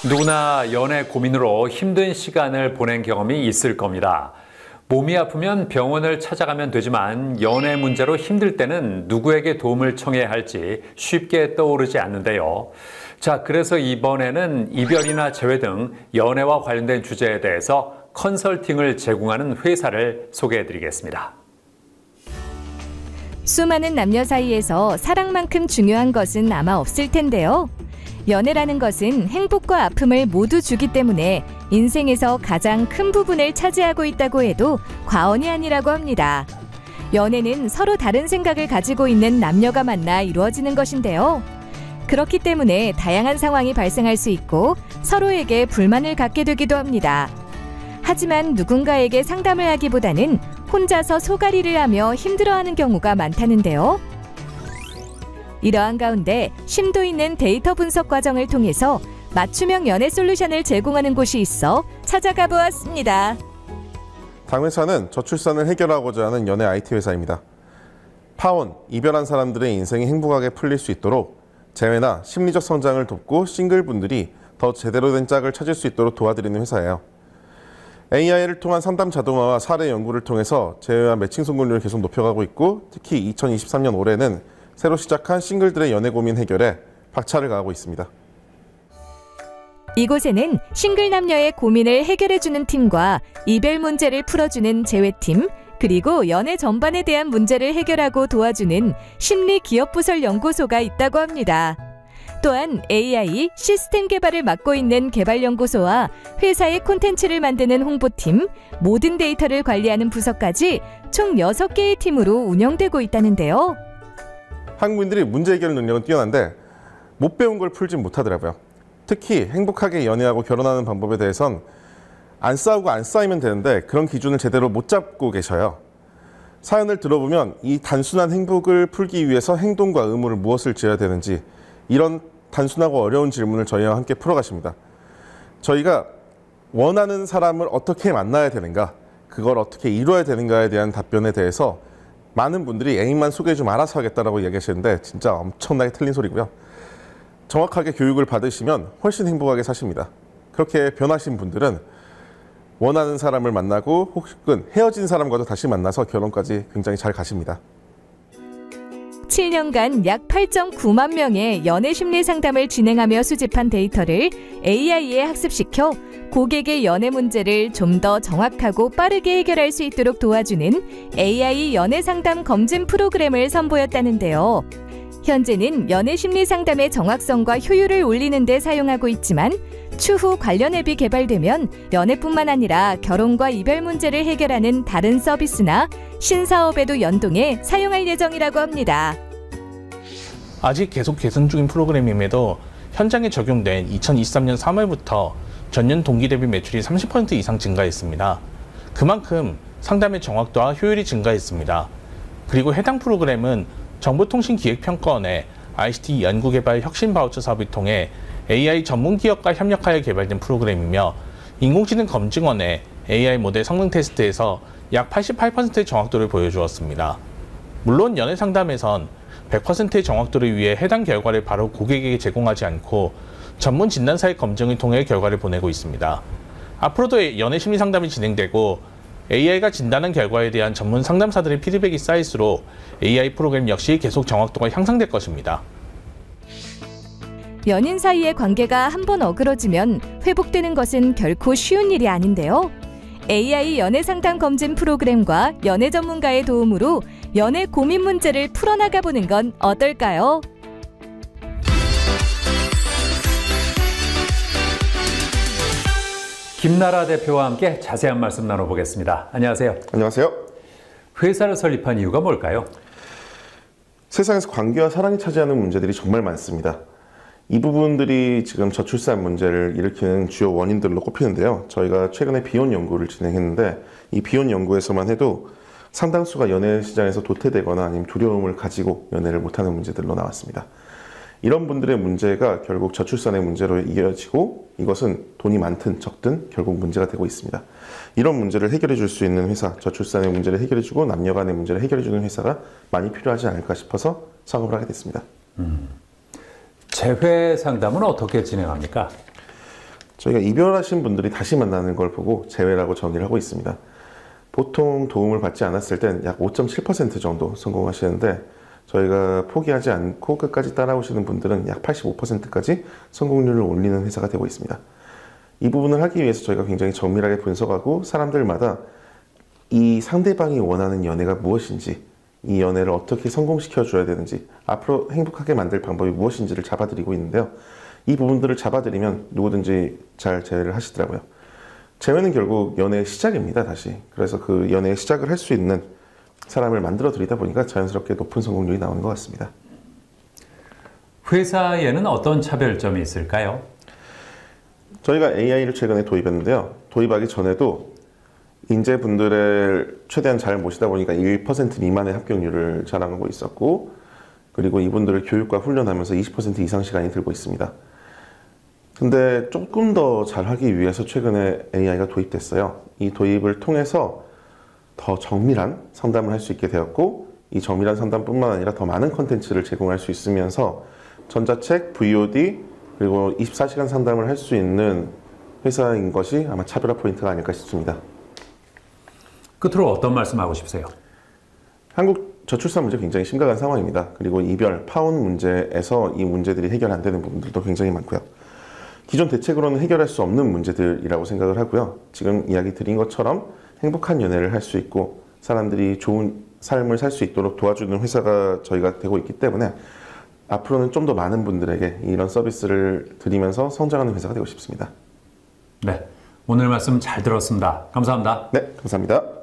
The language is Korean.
누구나 연애 고민으로 힘든 시간을 보낸 경험이 있을 겁니다. 몸이 아프면 병원을 찾아가면 되지만 연애 문제로 힘들 때는 누구에게 도움을 청해야 할지 쉽게 떠오르지 않는데요. 자, 그래서 이번에는 이별이나 재회 등 연애와 관련된 주제에 대해서 컨설팅을 제공하는 회사를 소개해드리겠습니다. 수많은 남녀 사이에서 사랑만큼 중요한 것은 아마 없을 텐데요. 연애라는 것은 행복과 아픔을 모두 주기 때문에 인생에서 가장 큰 부분을 차지하고 있다고 해도 과언이 아니라고 합니다. 연애는 서로 다른 생각을 가지고 있는 남녀가 만나 이루어지는 것인데요. 그렇기 때문에 다양한 상황이 발생할 수 있고 서로에게 불만을 갖게 되기도 합니다. 하지만 누군가에게 상담을 하기보다는 혼자서 소가리를 하며 힘들어하는 경우가 많다는데요. 이러한 가운데 심도 있는 데이터 분석 과정을 통해서 맞춤형 연애 솔루션을 제공하는 곳이 있어 찾아가 보았습니다. 다음 회사는 저출산을 해결하고자 하는 연애 IT 회사입니다. 파혼, 이별한 사람들의 인생이 행복하게 풀릴 수 있도록 재회나 심리적 성장을 돕고 싱글분들이 더 제대로 된 짝을 찾을 수 있도록 도와드리는 회사예요. AI를 통한 상담 자동화와 사례 연구를 통해서 재회와 매칭 성공률을 계속 높여가고 있고, 특히 2023년 올해는 새로 시작한 싱글들의 연애 고민 해결에 박차를 가하고 있습니다. 이곳에는 싱글 남녀의 고민을 해결해주는 팀과 이별 문제를 풀어주는 재회팀, 그리고 연애 전반에 대한 문제를 해결하고 도와주는 심리기업부설 연구소가 있다고 합니다. 또한 AI 시스템 개발을 맡고 있는 개발연구소와 회사의 콘텐츠를 만드는 홍보팀, 모든 데이터를 관리하는 부서까지 총 6개의 팀으로 운영되고 있다는데요. 한국인들이 문제 해결 능력은 뛰어난데 못 배운 걸 풀진 못하더라고요. 특히 행복하게 연애하고 결혼하는 방법에 대해선 안 싸우고 안 쌓이면 되는데 그런 기준을 제대로 못 잡고 계셔요. 사연을 들어보면 이 단순한 행복을 풀기 위해서 행동과 의무를 무엇을 지어야 되는지, 이런 단순하고 어려운 질문을 저희와 함께 풀어가십니다. 저희가 원하는 사람을 어떻게 만나야 되는가, 그걸 어떻게 이루어야 되는가에 대한 답변에 대해서 많은 분들이 애인만 소개해 좀 알아서 하겠다라고 이야기하시는데 진짜 엄청나게 틀린 소리고요. 정확하게 교육을 받으시면 훨씬 행복하게 사십니다. 그렇게 변하신 분들은 원하는 사람을 만나고 혹은 헤어진 사람과도 다시 만나서 결혼까지 굉장히 잘 가십니다. 7년간 약 8.9만 명의 연애 심리 상담을 진행하며 수집한 데이터를 AI에 학습시켜 고객의 연애 문제를 좀 더 정확하고 빠르게 해결할 수 있도록 도와주는 AI 연애 상담 검진 프로그램을 선보였다는데요. 현재는 연애 심리 상담의 정확성과 효율을 올리는 데 사용하고 있지만 추후 관련 앱이 개발되면 연애뿐만 아니라 결혼과 이별 문제를 해결하는 다른 서비스나 신사업에도 연동해 사용할 예정이라고 합니다. 아직 계속 개선 중인 프로그램임에도 현장에 적용된 2023년 3월부터 전년 동기 대비 매출이 30% 이상 증가했습니다. 그만큼 상담의 정확도와 효율이 증가했습니다. 그리고 해당 프로그램은 정보통신기획평가원의 ICT 연구개발 혁신 바우처 사업을 통해 AI 전문 기업과 협력하여 개발된 프로그램이며, 인공지능 검증원의 AI 모델 성능 테스트에서 약 88%의 정확도를 보여주었습니다. 물론 연애 상담에선 100%의 정확도를 위해 해당 결과를 바로 고객에게 제공하지 않고 전문 진단사의 검증을 통해 결과를 보내고 있습니다. 앞으로도 연애 심리 상담이 진행되고 AI가 진단한 결과에 대한 전문 상담사들의 피드백이 쌓일수록 AI 프로그램 역시 계속 정확도가 향상될 것입니다. 연인 사이의 관계가 한번 어그러지면 회복되는 것은 결코 쉬운 일이 아닌데요. AI 연애 상담 검진 프로그램과 연애 전문가의 도움으로 연애 고민 문제를 풀어나가 보는 건 어떨까요? 김나라 대표와 함께 자세한 말씀 나눠보겠습니다. 안녕하세요. 안녕하세요. 회사를 설립한 이유가 뭘까요? 세상에서 관계와 사랑이 차지하는 문제들이 정말 많습니다. 이 부분들이 지금 저출산 문제를 일으키는 주요 원인들로 꼽히는데요. 저희가 최근에 비혼 연구를 진행했는데 이 비혼 연구에서만 해도 상당수가 연애 시장에서 도태되거나 아니면 두려움을 가지고 연애를 못하는 문제들로 나왔습니다. 이런 분들의 문제가 결국 저출산의 문제로 이어지고, 이것은 돈이 많든 적든 결국 문제가 되고 있습니다. 이런 문제를 해결해 줄 수 있는 회사, 저출산의 문제를 해결해 주고 남녀 간의 문제를 해결해 주는 회사가 많이 필요하지 않을까 싶어서 창업을 하게 됐습니다. 재회 상담은 어떻게 진행합니까? 저희가 이별하신 분들이 다시 만나는 걸 보고 재회라고 정의를 하고 있습니다. 보통 도움을 받지 않았을 땐 약 5.7% 정도 성공하시는데 저희가 포기하지 않고 끝까지 따라오시는 분들은 약 85%까지 성공률을 올리는 회사가 되고 있습니다. 이 부분을 하기 위해서 저희가 굉장히 정밀하게 분석하고 사람들마다 이 상대방이 원하는 연애가 무엇인지, 이 연애를 어떻게 성공시켜 줘야 되는지, 앞으로 행복하게 만들 방법이 무엇인지를 잡아드리고 있는데요. 이 부분들을 잡아드리면 누구든지 잘 재회를 하시더라고요. 재회는 결국 연애의 시작입니다, 다시. 그래서 그 연애의 시작을 할 수 있는 사람을 만들어 드리다 보니까 자연스럽게 높은 성공률이 나오는 것 같습니다. 회사에는 어떤 차별점이 있을까요? 저희가 AI를 최근에 도입했는데요. 도입하기 전에도 인재분들을 최대한 잘 모시다 보니까 1% 미만의 합격률을 자랑하고 있었고, 그리고 이분들을 교육과 훈련하면서 20% 이상 시간이 들고 있습니다. 근데 조금 더 잘하기 위해서 최근에 AI가 도입됐어요. 이 도입을 통해서 더 정밀한 상담을 할 수 있게 되었고, 이 정밀한 상담뿐만 아니라 더 많은 컨텐츠를 제공할 수 있으면서 전자책, VOD, 그리고 24시간 상담을 할 수 있는 회사인 것이 아마 차별화 포인트가 아닐까 싶습니다. 끝으로 어떤 말씀하고 싶으세요? 한국 저출산 문제 굉장히 심각한 상황입니다. 그리고 이별, 파혼 문제에서 이 문제들이 해결 안 되는 부분들도 굉장히 많고요. 기존 대책으로는 해결할 수 없는 문제들이라고 생각을 하고요. 지금 이야기 드린 것처럼 행복한 연애를 할 수 있고 사람들이 좋은 삶을 살 수 있도록 도와주는 회사가 저희가 되고 있기 때문에 앞으로는 좀 더 많은 분들에게 이런 서비스를 드리면서 성장하는 회사가 되고 싶습니다. 네, 오늘 말씀 잘 들었습니다. 감사합니다. 네, 감사합니다.